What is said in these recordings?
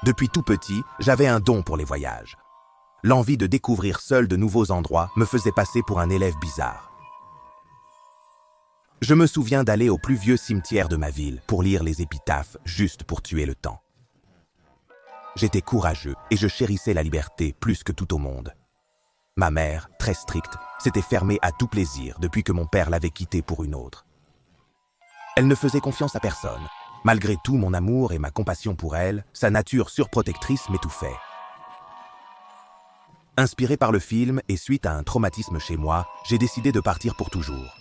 Depuis tout petit, j'avais un don pour les voyages. L'envie de découvrir seul de nouveaux endroits me faisait passer pour un élève bizarre. Je me souviens d'aller au plus vieux cimetière de ma ville pour lire les épitaphes juste pour tuer le temps. J'étais courageux et je chérissais la liberté plus que tout au monde. Ma mère, très stricte, s'était fermée à tout plaisir depuis que mon père l'avait quittée pour une autre. Elle ne faisait confiance à personne. Malgré tout mon amour et ma compassion pour elle, sa nature surprotectrice m'étouffait. Inspiré par le film et suite à un traumatisme chez moi, j'ai décidé de partir pour toujours.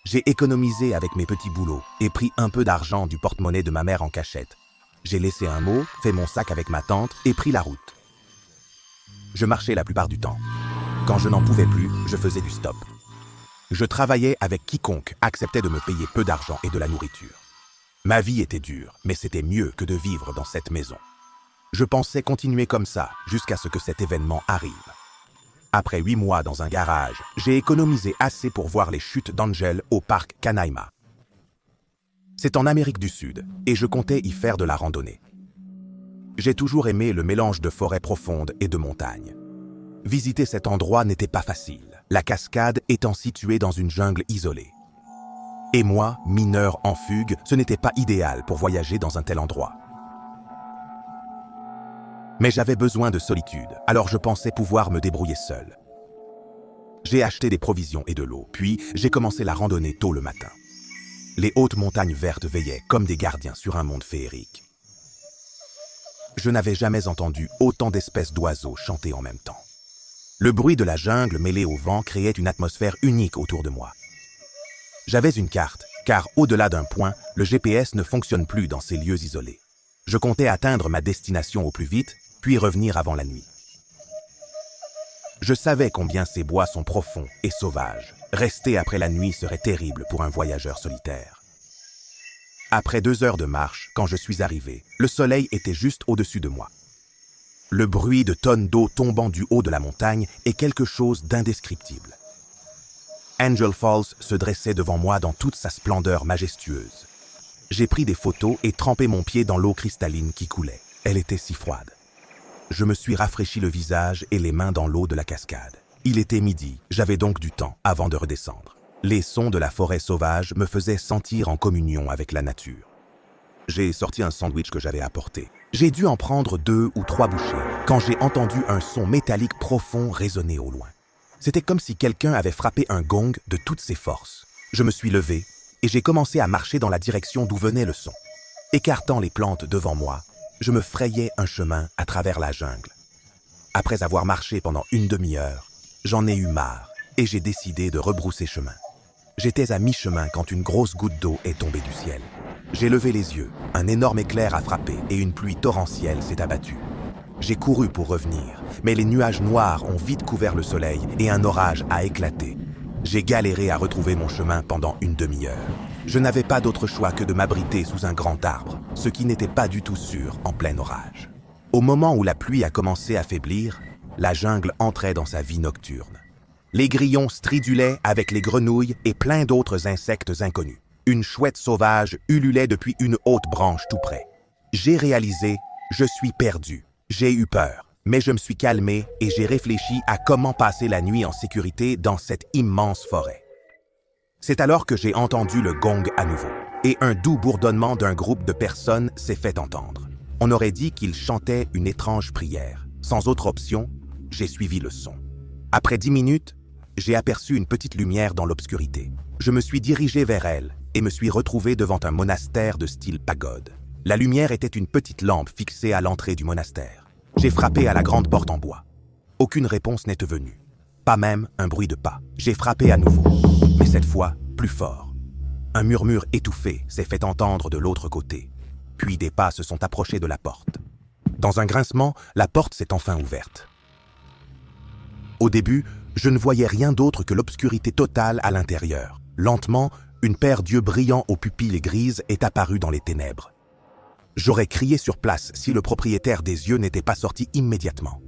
J'ai économisé avec mes petits boulots et pris un peu d'argent du porte-monnaie de ma mère en cachette. J'ai laissé un mot, fait mon sac avec ma tante et pris la route. Je marchais la plupart du temps. Quand je n'en pouvais plus, je faisais du stop. Je travaillais avec quiconque acceptait de me payer peu d'argent et de la nourriture. Ma vie était dure, mais c'était mieux que de vivre dans cette maison. Je pensais continuer comme ça jusqu'à ce que cet événement arrive. Après 8 mois dans un garage, j'ai économisé assez pour voir les chutes d'Angel au parc Canaima. C'est en Amérique du Sud et je comptais y faire de la randonnée. J'ai toujours aimé le mélange de forêt profonde et de montagne. Visiter cet endroit n'était pas facile, la cascade étant située dans une jungle isolée. Et moi, mineur en fugue, ce n'était pas idéal pour voyager dans un tel endroit. Mais j'avais besoin de solitude, alors je pensais pouvoir me débrouiller seul. J'ai acheté des provisions et de l'eau, puis j'ai commencé la randonnée tôt le matin. Les hautes montagnes vertes veillaient comme des gardiens sur un monde féerique. Je n'avais jamais entendu autant d'espèces d'oiseaux chanter en même temps. Le bruit de la jungle mêlé au vent créait une atmosphère unique autour de moi. J'avais une carte, car au-delà d'un point, le GPS ne fonctionne plus dans ces lieux isolés. Je comptais atteindre ma destination au plus vite, puis revenir avant la nuit. Je savais combien ces bois sont profonds et sauvages. Rester après la nuit serait terrible pour un voyageur solitaire. Après 2 heures de marche, quand je suis arrivé, le soleil était juste au-dessus de moi. Le bruit de tonnes d'eau tombant du haut de la montagne est quelque chose d'indescriptible. Angel Falls se dressait devant moi dans toute sa splendeur majestueuse. J'ai pris des photos et trempé mon pied dans l'eau cristalline qui coulait. Elle était si froide. Je me suis rafraîchi le visage et les mains dans l'eau de la cascade. Il était midi, j'avais donc du temps avant de redescendre. Les sons de la forêt sauvage me faisaient sentir en communion avec la nature. J'ai sorti un sandwich que j'avais apporté. J'ai dû en prendre 2 ou 3 bouchées quand j'ai entendu un son métallique profond résonner au loin. C'était comme si quelqu'un avait frappé un gong de toutes ses forces. Je me suis levé et j'ai commencé à marcher dans la direction d'où venait le son. Écartant les plantes devant moi, je me frayais un chemin à travers la jungle. Après avoir marché pendant une demi-heure, j'en ai eu marre et j'ai décidé de rebrousser chemin. J'étais à mi-chemin quand une grosse goutte d'eau est tombée du ciel. J'ai levé les yeux, un énorme éclair a frappé et une pluie torrentielle s'est abattue. J'ai couru pour revenir, mais les nuages noirs ont vite couvert le soleil et un orage a éclaté. J'ai galéré à retrouver mon chemin pendant une demi-heure. Je n'avais pas d'autre choix que de m'abriter sous un grand arbre, ce qui n'était pas du tout sûr en plein orage. Au moment où la pluie a commencé à faiblir, la jungle entrait dans sa vie nocturne. Les grillons stridulaient avec les grenouilles et plein d'autres insectes inconnus. Une chouette sauvage ululait depuis une haute branche tout près. J'ai réalisé, je suis perdu. J'ai eu peur, mais je me suis calmé et j'ai réfléchi à comment passer la nuit en sécurité dans cette immense forêt. C'est alors que j'ai entendu le gong à nouveau, et un doux bourdonnement d'un groupe de personnes s'est fait entendre. On aurait dit qu'ils chantaient une étrange prière. Sans autre option, j'ai suivi le son. Après 10 minutes, j'ai aperçu une petite lumière dans l'obscurité. Je me suis dirigé vers elle et me suis retrouvé devant un monastère de style pagode. La lumière était une petite lampe fixée à l'entrée du monastère. J'ai frappé à la grande porte en bois. Aucune réponse n'est venue. Pas même un bruit de pas. J'ai frappé à nouveau, mais cette fois, plus fort. Un murmure étouffé s'est fait entendre de l'autre côté. Puis des pas se sont approchés de la porte. Dans un grincement, la porte s'est enfin ouverte. Au début, je ne voyais rien d'autre que l'obscurité totale à l'intérieur. Lentement, une paire d'yeux brillants aux pupilles grises est apparue dans les ténèbres. J'aurais crié sur place si le propriétaire des yeux n'était pas sorti immédiatement.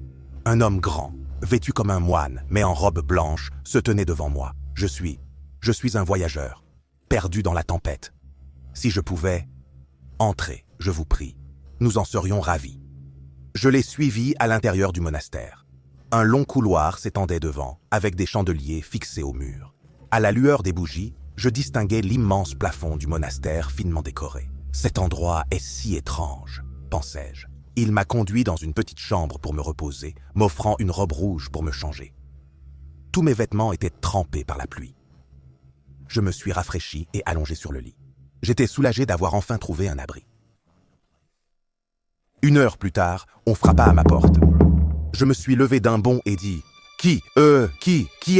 Un homme grand, vêtu comme un moine, mais en robe blanche, se tenait devant moi. Je suis un voyageur, perdu dans la tempête. Si je pouvais, entrez, je vous prie. Nous en serions ravis. Je l'ai suivi à l'intérieur du monastère. Un long couloir s'étendait devant, avec des chandeliers fixés au mur. À la lueur des bougies, je distinguais l'immense plafond du monastère finement décoré. Cet endroit est si étrange, pensais-je. Il m'a conduit dans une petite chambre pour me reposer, m'offrant une robe rouge pour me changer. Tous mes vêtements étaient trempés par la pluie. Je me suis rafraîchi et allongé sur le lit. J'étais soulagé d'avoir enfin trouvé un abri. 1 heure plus tard, on frappa à ma porte. Je me suis levé d'un bond et dit « Qui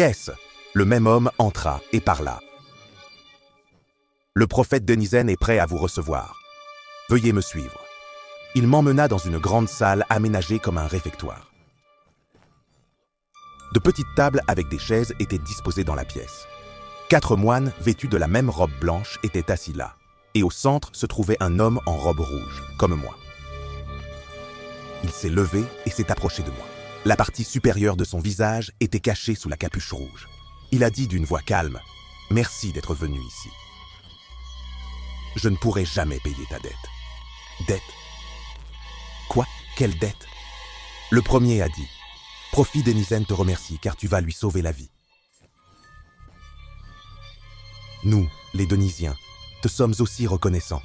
est-ce » Le même homme entra et parla. « Le prophète Denizen est prêt à vous recevoir. Veuillez me suivre. » Il m'emmena dans une grande salle aménagée comme un réfectoire. De petites tables avec des chaises étaient disposées dans la pièce. 4 moines vêtus de la même robe blanche étaient assis là, et au centre se trouvait un homme en robe rouge, comme moi. Il s'est levé et s'est approché de moi. La partie supérieure de son visage était cachée sous la capuche rouge. Il a dit d'une voix calme « Merci d'être venu ici. Je ne pourrai jamais payer ta dette. » Dette? Quoi? Quelle dette? Le premier a dit « Profi Denizen te remercie car tu vas lui sauver la vie. Nous, les Denisiens, te sommes aussi reconnaissants. »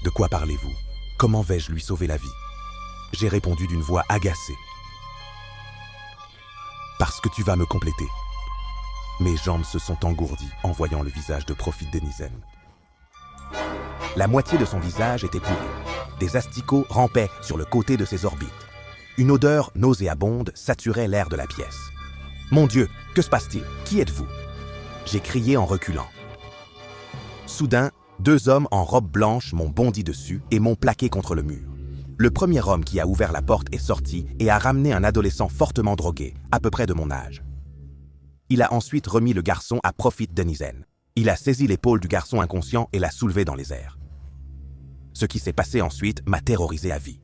De quoi parlez-vous? Comment vais-je lui sauver la vie? J'ai répondu d'une voix agacée. Parce que tu vas me compléter. Mes jambes se sont engourdies en voyant le visage de Profi Denizen. La moitié de son visage était pourri. Des asticots rampaient sur le côté de ses orbites. Une odeur nauséabonde saturait l'air de la pièce. « Mon Dieu, que se passe-t-il? Qui êtes-vous » J'ai crié en reculant. Soudain, 2 hommes en robe blanche m'ont bondi dessus et m'ont plaqué contre le mur. Le premier homme qui a ouvert la porte est sorti et a ramené un adolescent fortement drogué, à peu près de mon âge. Il a ensuite remis le garçon à Profi Denizen. Il a saisi l'épaule du garçon inconscient et l'a soulevé dans les airs. Ce qui s'est passé ensuite m'a terrorisé à vie.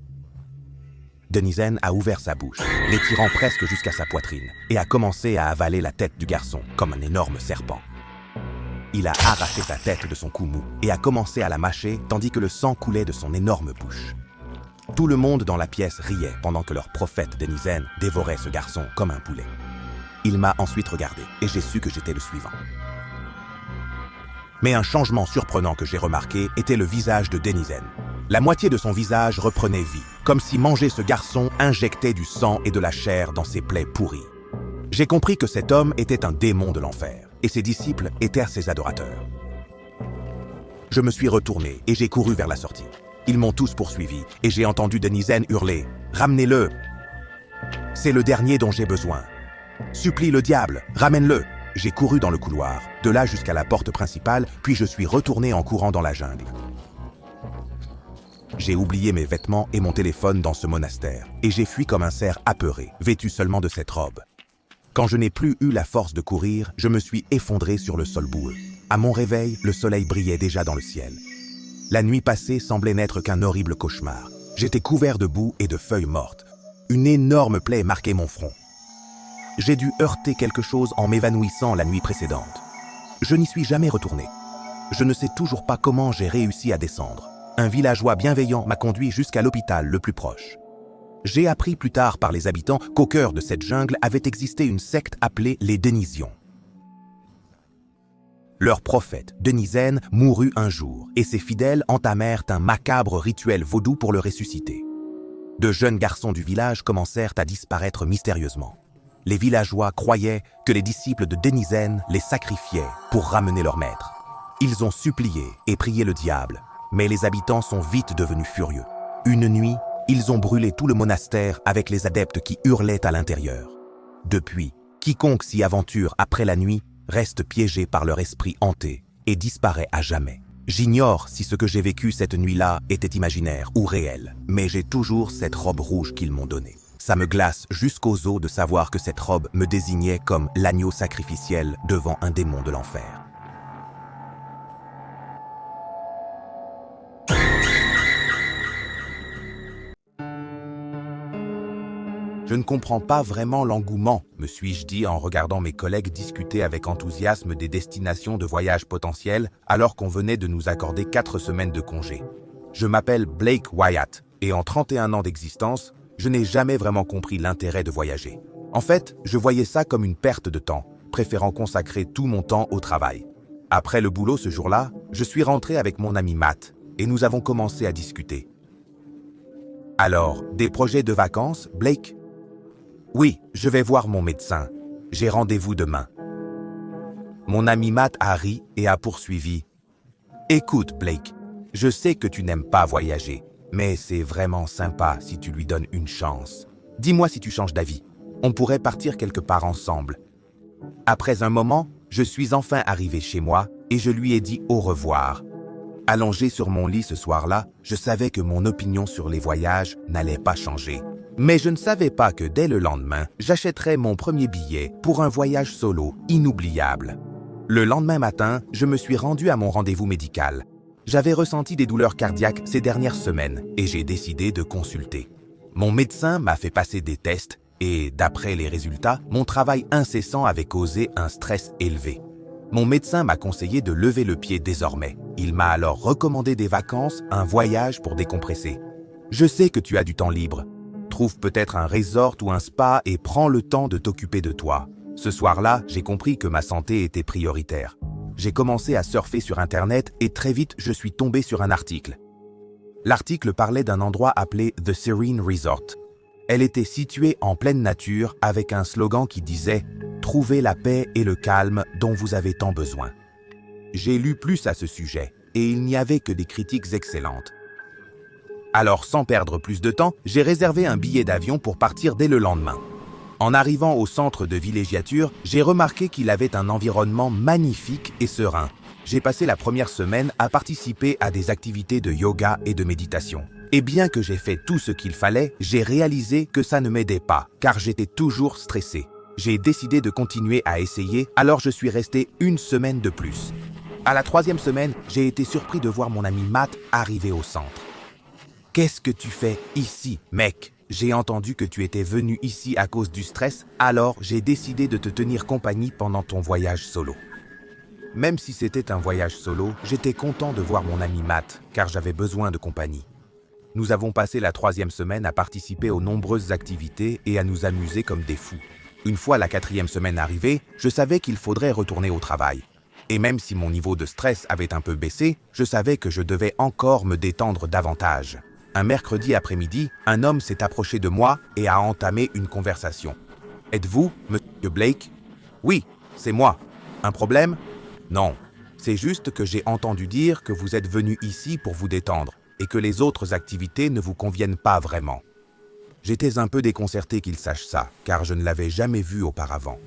Denizen a ouvert sa bouche, l'étirant presque jusqu'à sa poitrine, et a commencé à avaler la tête du garçon comme un énorme serpent. Il a arraché sa tête de son cou mou et a commencé à la mâcher tandis que le sang coulait de son énorme bouche. Tout le monde dans la pièce riait pendant que leur prophète Denizen dévorait ce garçon comme un poulet. Il m'a ensuite regardé et j'ai su que j'étais le suivant. Mais un changement surprenant que j'ai remarqué était le visage de Denizen. La moitié de son visage reprenait vie, comme si manger ce garçon injectait du sang et de la chair dans ses plaies pourries. J'ai compris que cet homme était un démon de l'enfer, et ses disciples étaient ses adorateurs. Je me suis retourné et j'ai couru vers la sortie. Ils m'ont tous poursuivi, et j'ai entendu Denizen hurler « Ramenez-le! C'est le dernier dont j'ai besoin. Supplie le diable, ramène-le !» J'ai couru dans le couloir, de là jusqu'à la porte principale, puis je suis retourné en courant dans la jungle. J'ai oublié mes vêtements et mon téléphone dans ce monastère, et j'ai fui comme un cerf apeuré, vêtu seulement de cette robe. Quand je n'ai plus eu la force de courir, je me suis effondré sur le sol boueux. À mon réveil, le soleil brillait déjà dans le ciel. La nuit passée semblait n'être qu'un horrible cauchemar. J'étais couvert de boue et de feuilles mortes. Une énorme plaie marquait mon front. J'ai dû heurter quelque chose en m'évanouissant la nuit précédente. Je n'y suis jamais retourné. Je ne sais toujours pas comment j'ai réussi à descendre. Un villageois bienveillant m'a conduit jusqu'à l'hôpital le plus proche. J'ai appris plus tard par les habitants qu'au cœur de cette jungle avait existé une secte appelée les Denisiens. Leur prophète, Denizen, mourut un jour, et ses fidèles entamèrent un macabre rituel vaudou pour le ressusciter. De jeunes garçons du village commencèrent à disparaître mystérieusement. Les villageois croyaient que les disciples de Denizen les sacrifiaient pour ramener leur maître. Ils ont supplié et prié le diable, mais les habitants sont vite devenus furieux. Une nuit, ils ont brûlé tout le monastère avec les adeptes qui hurlaient à l'intérieur. Depuis, quiconque s'y aventure après la nuit reste piégé par leur esprit hanté et disparaît à jamais. J'ignore si ce que j'ai vécu cette nuit-là était imaginaire ou réel, mais j'ai toujours cette robe rouge qu'ils m'ont donnée. Ça me glace jusqu'aux os de savoir que cette robe me désignait comme l'agneau sacrificiel devant un démon de l'enfer. Je ne comprends pas vraiment l'engouement, me suis-je dit en regardant mes collègues discuter avec enthousiasme des destinations de voyage potentielles alors qu'on venait de nous accorder 4 semaines de congé. Je m'appelle Blake Wyatt et en 31 ans d'existence, je n'ai jamais vraiment compris l'intérêt de voyager. En fait, je voyais ça comme une perte de temps, préférant consacrer tout mon temps au travail. Après le boulot ce jour-là, je suis rentré avec mon ami Matt et nous avons commencé à discuter. Alors, des projets de vacances, Blake? Oui, je vais voir mon médecin. J'ai rendez-vous demain. Mon ami Matt a ri et a poursuivi. Écoute, Blake, je sais que tu n'aimes pas voyager, mais c'est vraiment sympa si tu lui donnes une chance. Dis-moi si tu changes d'avis. On pourrait partir quelque part ensemble. Après un moment, je suis enfin arrivé chez moi et je lui ai dit au revoir. Allongé sur mon lit ce soir-là, je savais que mon opinion sur les voyages n'allait pas changer. Mais je ne savais pas que dès le lendemain, j'achèterais mon premier billet pour un voyage solo inoubliable. Le lendemain matin, je me suis rendu à mon rendez-vous médical. J'avais ressenti des douleurs cardiaques ces dernières semaines et j'ai décidé de consulter. Mon médecin m'a fait passer des tests et, d'après les résultats, mon travail incessant avait causé un stress élevé. Mon médecin m'a conseillé de lever le pied désormais. Il m'a alors recommandé des vacances, un voyage pour décompresser. Je sais que tu as du temps libre. Trouve peut-être un resort ou un spa et prends le temps de t'occuper de toi. Ce soir-là, j'ai compris que ma santé était prioritaire. J'ai commencé à surfer sur Internet et très vite, je suis tombé sur un article. L'article parlait d'un endroit appelé The Serene Resort. Elle était située en pleine nature avec un slogan qui disait « Trouvez la paix et le calme dont vous avez tant besoin ». J'ai lu plus à ce sujet et il n'y avait que des critiques excellentes. Alors, sans perdre plus de temps, j'ai réservé un billet d'avion pour partir dès le lendemain. En arrivant au centre de villégiature, j'ai remarqué qu'il avait un environnement magnifique et serein. J'ai passé la première semaine à participer à des activités de yoga et de méditation. Et bien que j'ai fait tout ce qu'il fallait, j'ai réalisé que ça ne m'aidait pas, car j'étais toujours stressé. J'ai décidé de continuer à essayer, alors je suis resté une semaine de plus. À la 3e semaine, j'ai été surpris de voir mon ami Matt arriver au centre. « Qu'est-ce que tu fais ici, mec ? J'ai entendu que tu étais venu ici à cause du stress, alors j'ai décidé de te tenir compagnie pendant ton voyage solo. » Même si c'était un voyage solo, j'étais content de voir mon ami Matt, car j'avais besoin de compagnie. Nous avons passé la 3e semaine à participer aux nombreuses activités et à nous amuser comme des fous. Une fois la 4e semaine arrivée, je savais qu'il faudrait retourner au travail. Et même si mon niveau de stress avait un peu baissé, je savais que je devais encore me détendre davantage. Un mercredi après-midi, un homme s'est approché de moi et a entamé une conversation. « Êtes-vous Monsieur Blake ?»« Oui, c'est moi. Un problème ?»« Non. C'est juste que j'ai entendu dire que vous êtes venu ici pour vous détendre et que les autres activités ne vous conviennent pas vraiment. » J'étais un peu déconcerté qu'il sache ça, car je ne l'avais jamais vu auparavant.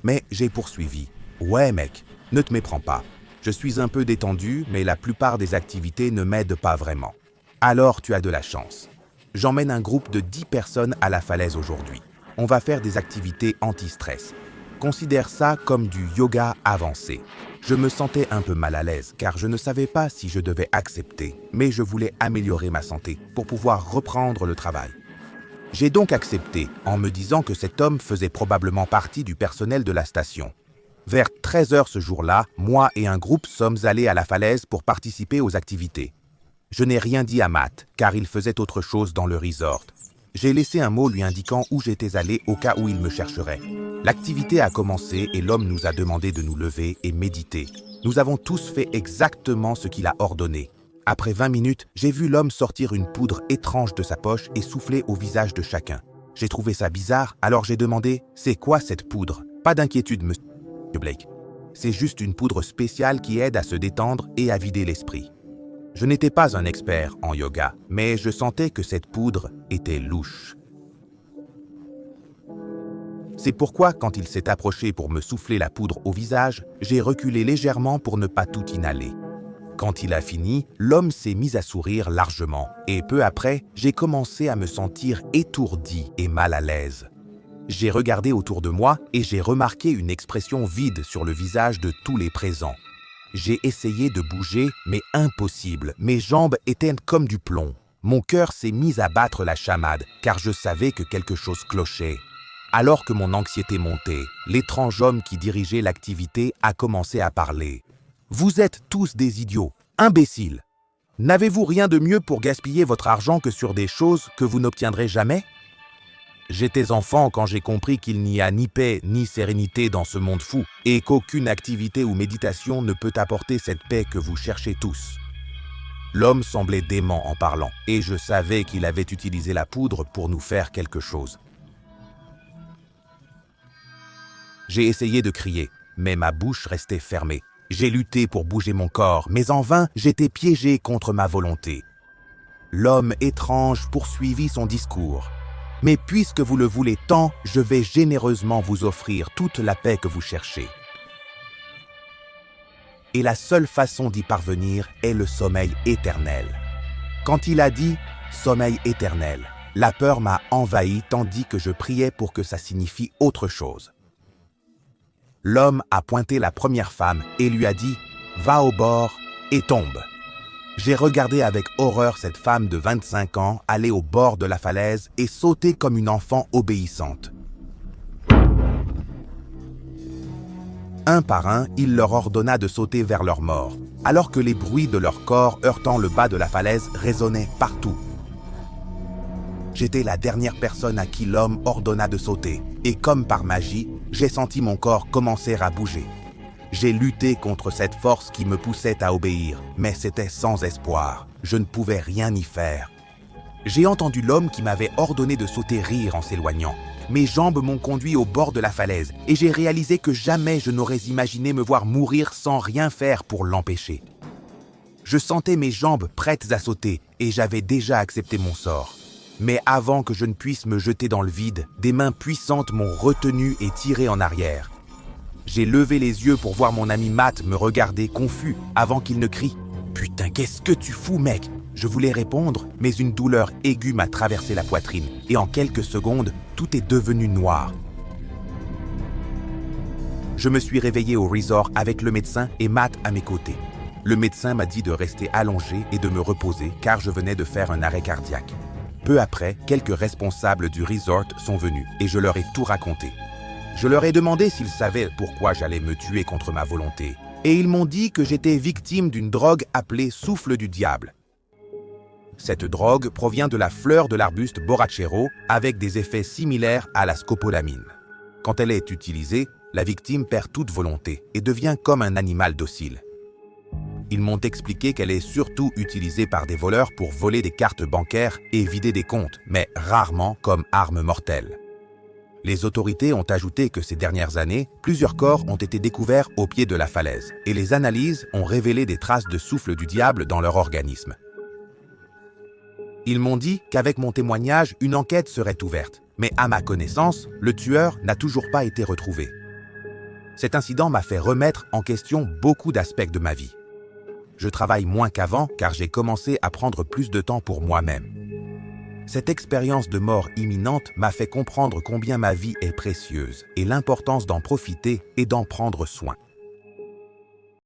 Mais j'ai poursuivi. « Ouais mec, ne te méprends pas. Je suis un peu détendu, mais la plupart des activités ne m'aident pas vraiment. Alors tu as de la chance. J'emmène un groupe de 10 personnes à la falaise aujourd'hui. On va faire des activités anti-stress. Considère ça comme du yoga avancé. Je me sentais un peu mal à l'aise car je ne savais pas si je devais accepter, mais je voulais améliorer ma santé pour pouvoir reprendre le travail. J'ai donc accepté en me disant que cet homme faisait probablement partie du personnel de la station. Vers 13h ce jour-là, moi et un groupe sommes allés à la falaise pour participer aux activités. Je n'ai rien dit à Matt, car il faisait autre chose dans le resort. J'ai laissé un mot lui indiquant où j'étais allé au cas où il me chercherait. L'activité a commencé et l'homme nous a demandé de nous lever et méditer. Nous avons tous fait exactement ce qu'il a ordonné. Après 20 minutes, j'ai vu l'homme sortir une poudre étrange de sa poche et souffler au visage de chacun. J'ai trouvé ça bizarre, alors j'ai demandé « C'est quoi cette poudre ?» Pas d'inquiétude, Monsieur Blake. C'est juste une poudre spéciale qui aide à se détendre et à vider l'esprit. Je n'étais pas un expert en yoga, mais je sentais que cette poudre était louche. C'est pourquoi, quand il s'est approché pour me souffler la poudre au visage, j'ai reculé légèrement pour ne pas tout inhaler. Quand il a fini, l'homme s'est mis à sourire largement, et peu après, j'ai commencé à me sentir étourdi et mal à l'aise. J'ai regardé autour de moi et j'ai remarqué une expression vide sur le visage de tous les présents. J'ai essayé de bouger, mais impossible. Mes jambes étaient comme du plomb. Mon cœur s'est mis à battre la chamade, car je savais que quelque chose clochait. Alors que mon anxiété montait, l'étrange homme qui dirigeait l'activité a commencé à parler. « Vous êtes tous des idiots, imbéciles. N'avez-vous rien de mieux pour gaspiller votre argent que sur des choses que vous n'obtiendrez jamais? J'étais enfant quand j'ai compris qu'il n'y a ni paix ni sérénité dans ce monde fou et qu'aucune activité ou méditation ne peut apporter cette paix que vous cherchez tous. L'homme semblait dément en parlant et je savais qu'il avait utilisé la poudre pour nous faire quelque chose. J'ai essayé de crier, mais ma bouche restait fermée. J'ai lutté pour bouger mon corps, mais en vain, j'étais piégé contre ma volonté. L'homme étrange poursuivit son discours. « Mais puisque vous le voulez tant, je vais généreusement vous offrir toute la paix que vous cherchez. Et la seule façon d'y parvenir est le sommeil éternel. » Quand il a dit « sommeil éternel », la peur m'a envahi tandis que je priais pour que ça signifie autre chose. L'homme a pointé la première femme et lui a dit « Va au bord et tombe ». J'ai regardé avec horreur cette femme de 25 ans aller au bord de la falaise et sauter comme une enfant obéissante. Un par un, il leur ordonna de sauter vers leur mort, alors que les bruits de leur corps heurtant le bas de la falaise résonnaient partout. J'étais la dernière personne à qui l'homme ordonna de sauter, et comme par magie, j'ai senti mon corps commencer à bouger. J'ai lutté contre cette force qui me poussait à obéir, mais c'était sans espoir. Je ne pouvais rien y faire. J'ai entendu l'homme qui m'avait ordonné de sauter rire en s'éloignant. Mes jambes m'ont conduit au bord de la falaise et j'ai réalisé que jamais je n'aurais imaginé me voir mourir sans rien faire pour l'empêcher. Je sentais mes jambes prêtes à sauter et j'avais déjà accepté mon sort. Mais avant que je ne puisse me jeter dans le vide, des mains puissantes m'ont retenu et tiré en arrière. J'ai levé les yeux pour voir mon ami Matt me regarder confus avant qu'il ne crie « Putain, qu'est-ce que tu fous, mec ?» Je voulais répondre, mais une douleur aiguë m'a traversé la poitrine et en quelques secondes, tout est devenu noir. Je me suis réveillé au resort avec le médecin et Matt à mes côtés. Le médecin m'a dit de rester allongé et de me reposer car je venais de faire un arrêt cardiaque. Peu après, quelques responsables du resort sont venus et je leur ai tout raconté. Je leur ai demandé s'ils savaient pourquoi j'allais me tuer contre ma volonté. Et ils m'ont dit que j'étais victime d'une drogue appelée souffle du diable. Cette drogue provient de la fleur de l'arbuste borrachero avec des effets similaires à la scopolamine. Quand elle est utilisée, la victime perd toute volonté et devient comme un animal docile. Ils m'ont expliqué qu'elle est surtout utilisée par des voleurs pour voler des cartes bancaires et vider des comptes, mais rarement comme arme mortelle. Les autorités ont ajouté que ces dernières années, plusieurs corps ont été découverts au pied de la falaise et les analyses ont révélé des traces de souffle du diable dans leur organisme. Ils m'ont dit qu'avec mon témoignage, une enquête serait ouverte, mais à ma connaissance, le tueur n'a toujours pas été retrouvé. Cet incident m'a fait remettre en question beaucoup d'aspects de ma vie. Je travaille moins qu'avant car j'ai commencé à prendre plus de temps pour moi-même. Cette expérience de mort imminente m'a fait comprendre combien ma vie est précieuse et l'importance d'en profiter et d'en prendre soin.